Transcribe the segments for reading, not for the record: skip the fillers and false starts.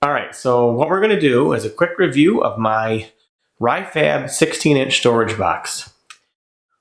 All right, so what we're going to do is a quick review of my Ryfab 16-inch storage box.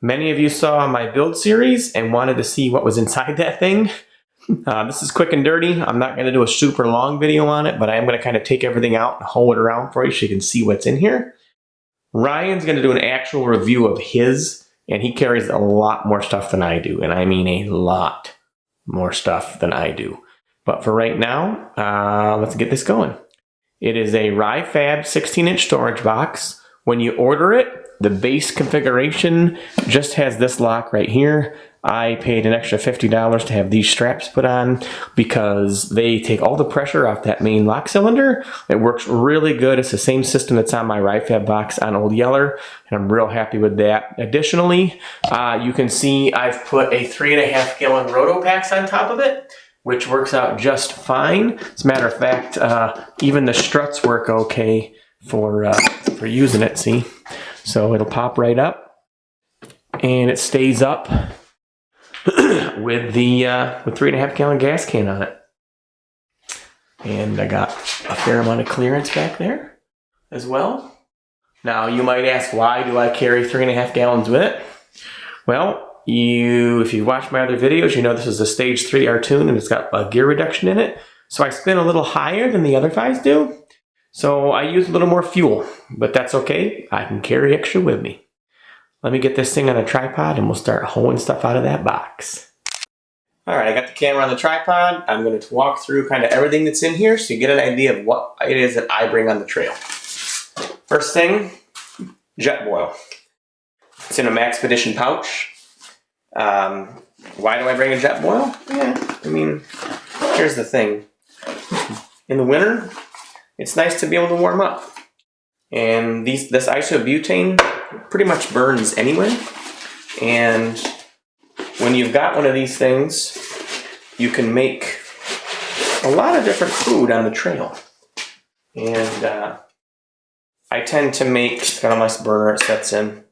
Many of you saw my build series and wanted to see what was inside that thing. This is quick and dirty. I'm not going to do a super long video on it, but I am going to kind of take everything out and hold it around for you so you can see what's in here. Ryan's going to do an actual review of his, and he carries a lot more stuff than I do, and I mean a lot more stuff than I do. But for right now, let's get this going. It is a Ryfab 16-inch storage box. When you order it, the base configuration just has this lock right here. I paid an extra $50 to have these straps put on because they take all the pressure off that main lock cylinder. It works really good. It's the same system that's on my Ryfab box on Old Yeller, and I'm real happy with that. Additionally, you can see I've put a 3.5 gallon roto packs on top of it, which works out just fine. As a matter of fact, even the struts work okay for using it, see? So it'll pop right up, and it stays up with the 3.5 gallon gas can on it. And I got a fair amount of clearance back there as well. Now you might ask, why do I carry 3.5 gallons with it? Well, if you watch my other videos, you know this is a stage 3R tune and it's got a gear reduction in it. So I spin a little higher than the other guys do. So I use a little more fuel, but that's okay. I can carry extra with me. Let me get this thing on a tripod and we'll start hoeing stuff out of that box. All right, I got the camera on the tripod. I'm going to walk through kind of everything that's in here so you get an idea of what it is that I bring on the trail. First thing, Jetboil. It's in a Maxpedition pouch. Why do I bring a Jetboil? Yeah, I mean, here's the thing. In the winter, it's nice to be able to warm up. And this isobutane pretty much burns anyway. And when you've got one of these things, you can make a lot of different food on the trail. And I tend to make, it's got a nice burner it sets in.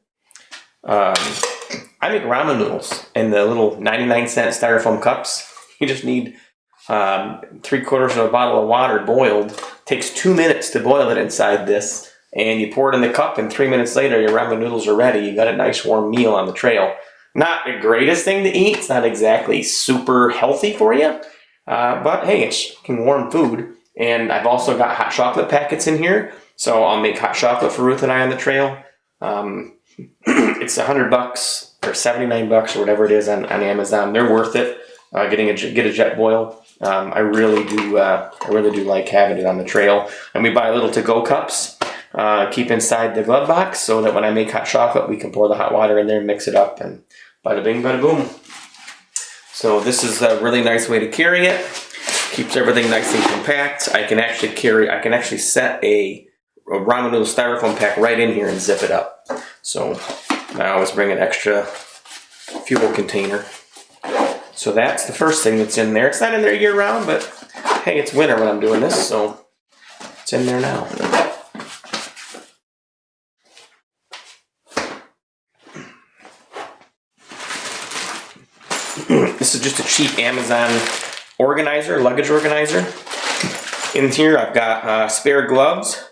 I make ramen noodles in the little 99-cent styrofoam cups. You just need 3/4 of a bottle of water boiled. It takes 2 minutes to boil it inside this, and you pour it in the cup, and 3 minutes later your ramen noodles are ready. You got a nice warm meal on the trail. Not the greatest thing to eat. It's not exactly super healthy for you, but hey, it's warm food. And I've also got hot chocolate packets in here, so I'll make hot chocolate for Ruth and I on the trail. It's $100 or $79 or whatever it is on Amazon. They're worth it. Get a Jetboil. I really do like having it on the trail. And we buy little to-go cups, keep inside the glove box so that when I make hot chocolate, we can pour the hot water in there and mix it up, and bada bing, bada boom. So this is a really nice way to carry it. Keeps everything nice and compact. I can actually set a ramen noodle styrofoam pack right in here and zip it up. So I always bring an extra fuel container. So that's the first thing that's in there. It's not in there year round, but hey, it's winter when I'm doing this, so it's in there now. This is just a cheap Amazon organizer, luggage organizer. In here I've got spare gloves,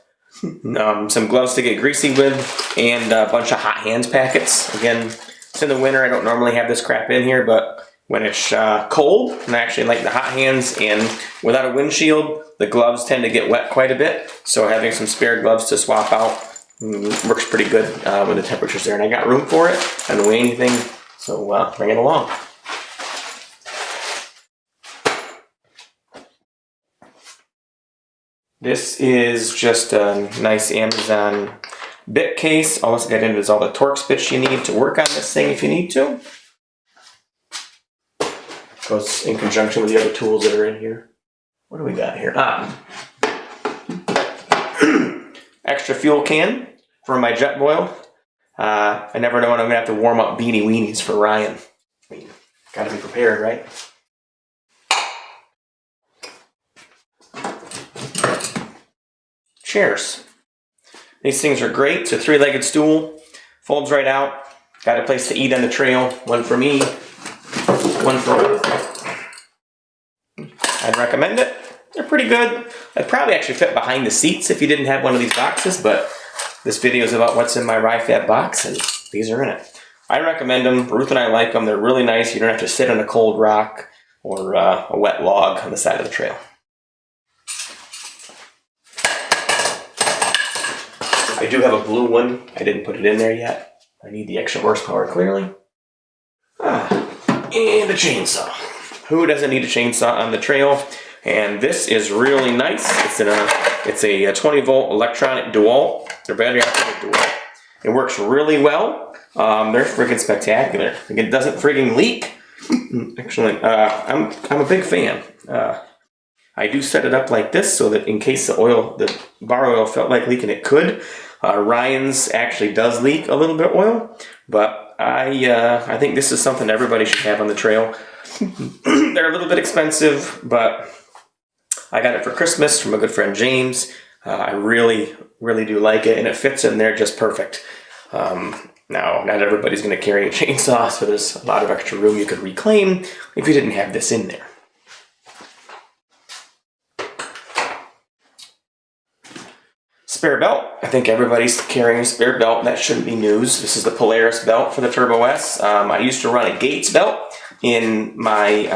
some gloves to get greasy with, and a bunch of hot hands packets. Again, it's in the winter. I don't normally have this crap in here, but when it's cold, and I actually like the hot hands, and without a windshield, the gloves tend to get wet quite a bit. So having some spare gloves to swap out works pretty good when the temperature's there. And I got room for it. I don't weigh anything, so bring it along. This is just a nice Amazon bit case. All it's got in it is all the Torx bits you need to work on this thing if you need to. Goes in conjunction with the other tools that are in here. What do we got here? Extra fuel can for my Jetboil. I never know when I'm going to have to warm up beanie weenies for Ryan. I mean, gotta be prepared, right? Chairs. These things are great. It's a 3-legged stool. Folds right out. Got a place to eat on the trail. One for me. One for Ruth. I'd recommend it. they're pretty good. I'd probably actually fit behind the seats if you didn't have one of these boxes, but this video is about what's in my Ryfab box, and these are in it. I recommend them. Ruth and I like them. They're really nice. You don't have to sit on a cold rock or a wet log on the side of the trail. I do have a blue one. I didn't put it in there yet. I need the extra horsepower, clearly. And a chainsaw. Who doesn't need a chainsaw on the trail? And this is really nice. It's a 20 volt electronic DeWalt. They're battery operated DeWalt. It works really well. They're friggin' spectacular. It doesn't friggin' leak. Actually, I'm a big fan. I do set it up like this so that in case the bar oil felt like leaking, it could. Ryan's actually does leak a little bit of oil, but I think this is something everybody should have on the trail. They're a little bit expensive, but I got it for Christmas from a good friend James. I really, really do like it, and it fits in there just perfect. Now, not everybody's going to carry a chainsaw, so there's a lot of extra room you could reclaim if you didn't have this in there. Spare belt. I think everybody's carrying a spare belt. That shouldn't be news. This is the Polaris belt for the Turbo S. I used to run a Gates belt in my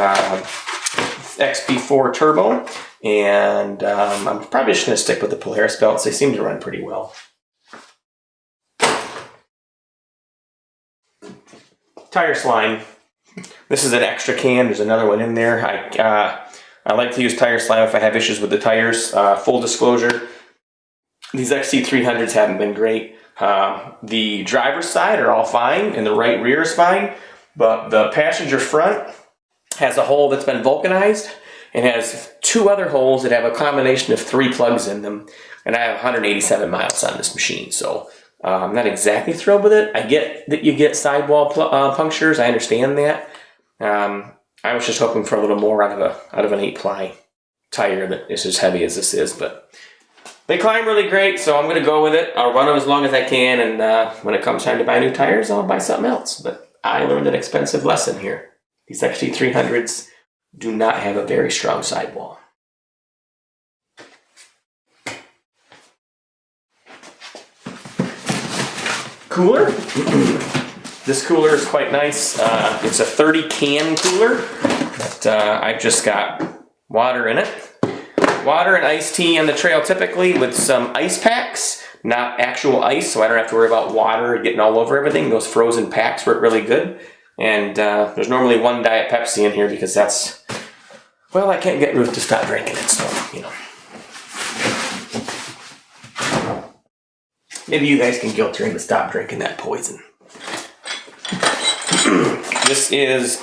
XP4 Turbo, and I'm probably just going to stick with the Polaris belts. They seem to run pretty well. Tire slime. This is an extra can. There's another one in there. I like to use tire slime if I have issues with the tires. Full disclosure, these XT300s haven't been great. The driver's side are all fine, and the right rear is fine, but the passenger front has a hole that's been vulcanized and has two other holes that have a combination of 3 plugs in them, and I have 187 miles on this machine, so I'm not exactly thrilled with it. I get that you get sidewall punctures. I understand that. I was just hoping for a little more out of an 8-ply tire that is as heavy as this is, but they climb really great, so I'm going to go with it. I'll run them as long as I can, and when it comes time to buy new tires, I'll buy something else. But I learned an expensive lesson here. These XT300s do not have a very strong sidewall. Cooler. This cooler is quite nice. It's a 30 can cooler, but I've just got water in it. Water and iced tea on the trail typically with some ice packs, not actual ice, so I don't have to worry about water getting all over everything. Those frozen packs work really good. And there's normally one Diet Pepsi in here because that's, well, I can't get Ruth to stop drinking it, so, you know. Maybe you guys can guilt her into stop drinking that poison. This is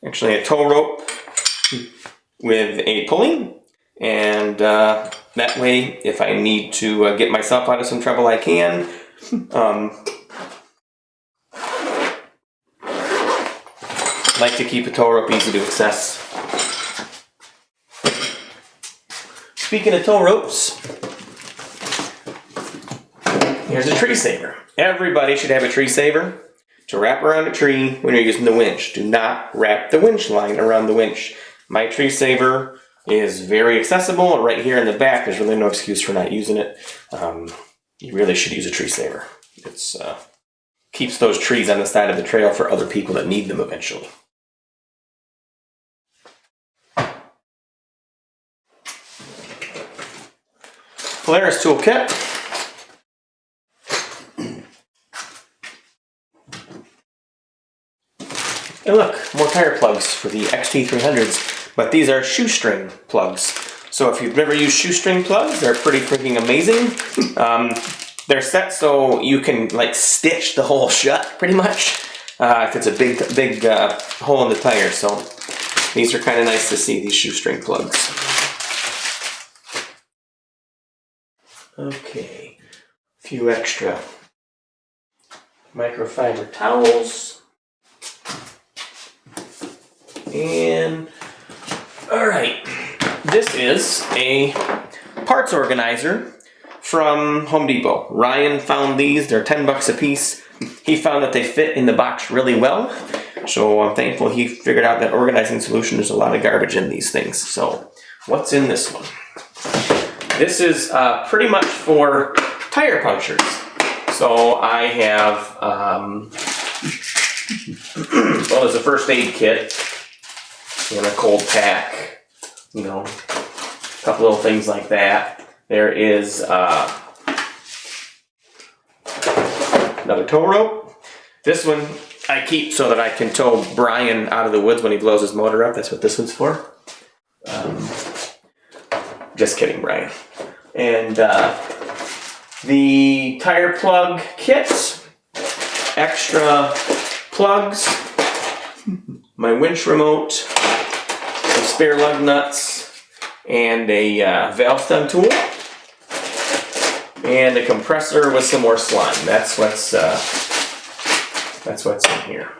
actually a tow rope with a pulley, and that way, if I need to get myself out of some trouble, I can. Like to keep a tow rope easy to access. Speaking of tow ropes, here's a tree saver. Everybody should have a tree saver to wrap around a tree when you're using the winch. Do not wrap the winch line around the winch. My tree saver is very accessible. Right here in the back, there's really no excuse for not using it. You really should use a tree saver. It keeps those trees on the side of the trail for other people that need them eventually. Polaris toolkit. And look, more tire plugs for the XT300s, but these are shoestring plugs. So if you've never used shoestring plugs, they're pretty freaking amazing. They're set so you can like stitch the hole shut pretty much if it's a big hole in the tire. So these are kind of nice to see, these shoestring plugs. Okay, a few extra microfiber towels. And, alright, this is a parts organizer from Home Depot. Ryan found these, they're $10 a piece. He found that they fit in the box really well. So I'm thankful he figured out that organizing solution. There's a lot of garbage in these things. So what's in this one? This is pretty much for tire punctures. So I have, well, there's a first aid kit in a cold pack, you know, a couple little things like that. There is another tow rope. This one I keep so that I can tow Brian out of the woods when he blows his motor up. That's what this one's for. Just kidding, Brian. And the tire plug kit, extra plugs, my winch remote, some spare lug nuts, and a valve stem tool, and a compressor with some more slime. That's what's in here.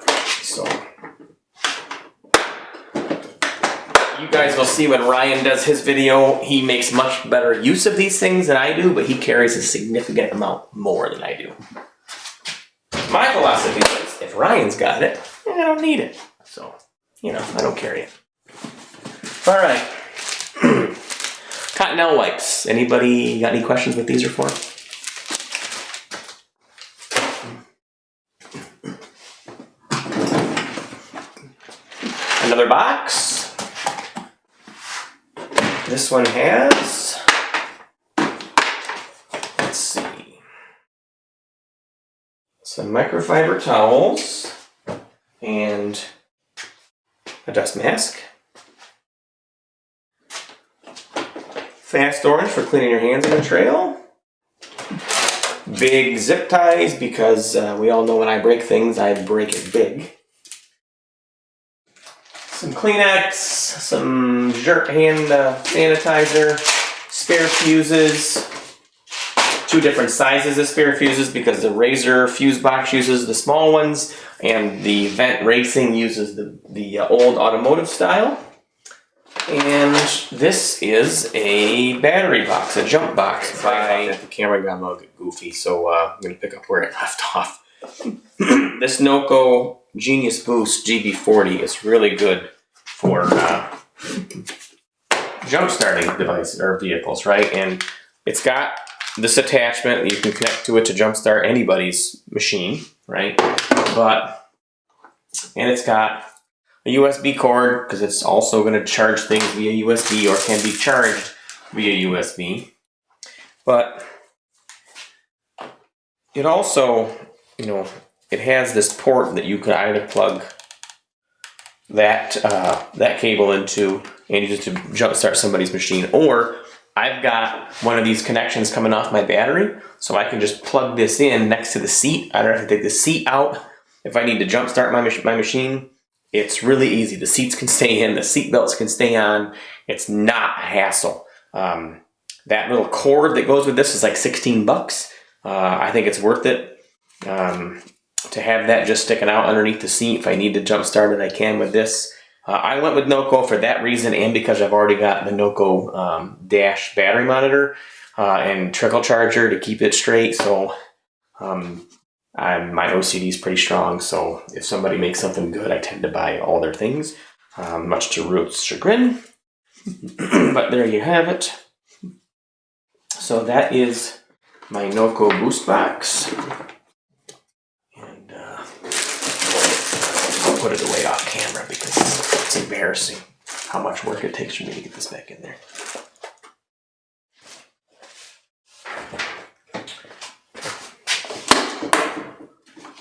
So you guys will see when Ryan does his video, he makes much better use of these things than I do, but he carries a significant amount more than I do. My philosophy is, if Ryan's got it, I don't need it. So, you know, I don't carry it. All right. Cottonelle wipes. Anybody got any questions what these are for? Another box. This one has, let's see, some microfiber towels and a dust mask. Fast orange for cleaning your hands on the trail. Big zip ties because we all know when I break things, I break it big. Some Kleenex, some Jerk hand sanitizer, spare fuses, 2 different sizes of spare fuses because the RZR fuse box uses the small ones and the Vent Racing uses the old automotive style. And this is a battery box, a jump box by... The camera got a little bit goofy, so I'm going to pick up where it left off. This Noco Genius Boost GB40 is really good for jump starting devices or vehicles, right? And it's got this attachment that you can connect to it to jumpstart anybody's machine, right? And it's got a USB cord because it's also going to charge things via USB or can be charged via USB. But it also, you know, it has this port that you could either plug that cable into and use it to jumpstart somebody's machine, or I've got one of these connections coming off my battery, so I can just plug this in next to the seat. I don't have to take the seat out if I need to jumpstart my machine. It's really easy. The seats can stay in, the seat belts can stay on. It's not a hassle. That little cord that goes with this is like 16 bucks. I think it's worth it to have that just sticking out underneath the seat. If I need to jumpstart it, I can with this. I went with Noco for that reason and because I've already got the Noco dash battery monitor and trickle charger to keep it straight. So my OCD is pretty strong, so if somebody makes something good, I tend to buy all their things, much to Ruth's chagrin. But there you have it. So that is my Noco Boost Box. And I'll put it away off camera because it's embarrassing how much work it takes for me to get this back in there.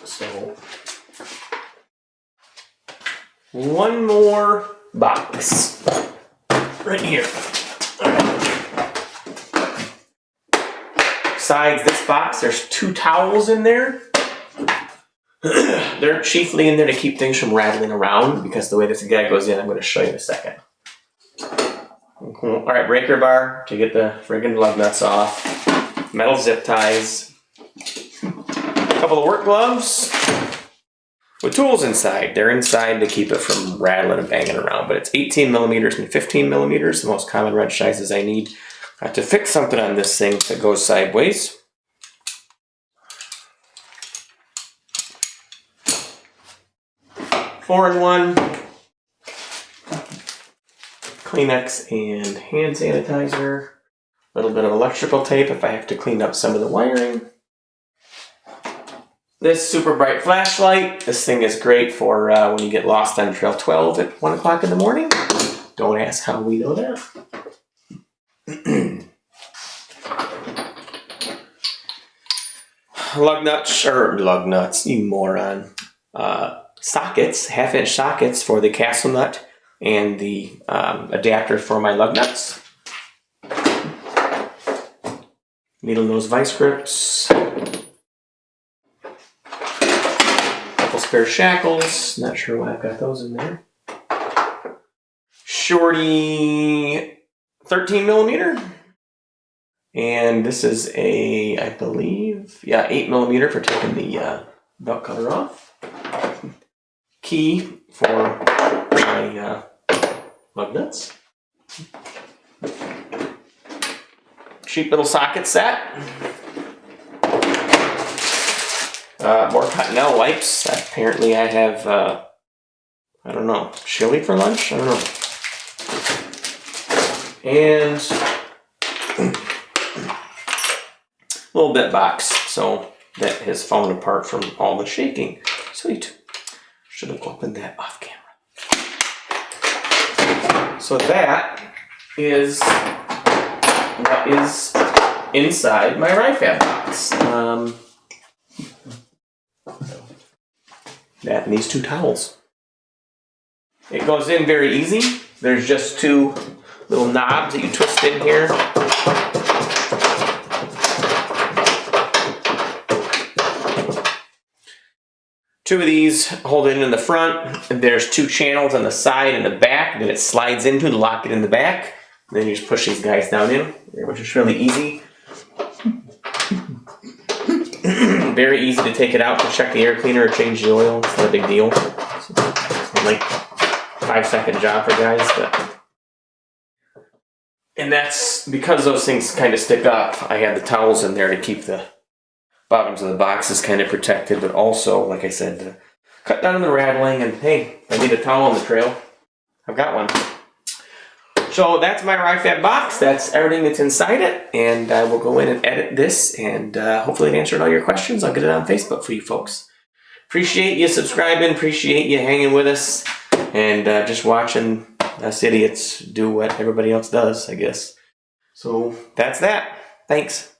So, one more box right here. Besides this box, there's 2 towels in there. They're chiefly in there to keep things from rattling around because the way this guy goes in, I'm going to show you in a second. All right, breaker bar to get the friggin' lug nuts off. Metal zip ties. A couple of work gloves with tools inside. They're inside to keep it from rattling and banging around, but it's 18 millimeters and 15 millimeters, the most common wrench sizes I need to fix something on this thing that goes sideways. 4-in-1. Kleenex and hand sanitizer. A little bit of electrical tape if I have to clean up some of the wiring. This super bright flashlight. This thing is great for when you get lost on Trail 12 at 1 o'clock in the morning. Don't ask how we know that. lug nuts, you moron. Sockets, 1/2-inch sockets for the castle nut and the adapter for my lug nuts. Needle nose vice grips. Couple spare shackles. Not sure why I've got those in there. Shorty 13mm. And this is a, I believe, 8mm for taking the belt cover off. Key for my lug nuts. Cheap little socket set. More Cottonelle wipes. Apparently I have, I don't know, chili for lunch? I don't know. And little bit box, so that has fallen apart from all the shaking. Sweet. Should have opened that off camera. So that is what is inside my Ryfab box. That and these 2 towels. It goes in very easy. There's just 2 little knobs that you twist in here. Two of these hold it in the front, and there's 2 channels on the side and the back that it slides into to lock it in the back. And then you just push these guys down in, which is really easy. Very easy to take it out to check the air cleaner or change the oil. It's not a big deal. It's like 5-second job for guys, but. And that's because those things kind of stick up. I have the towels in there to keep the bottoms of the boxes kind of protected, but also, like I said, to cut down on the rattling. And hey, I need a towel on the trail. I've got one. So that's my Ryfab box. That's everything that's inside it. And I will go in and edit this, and hopefully it answered all your questions. I'll get it on Facebook for you folks. Appreciate you subscribing. Appreciate you hanging with us. And just watching us idiots do what everybody else does, I guess. So that's that. Thanks.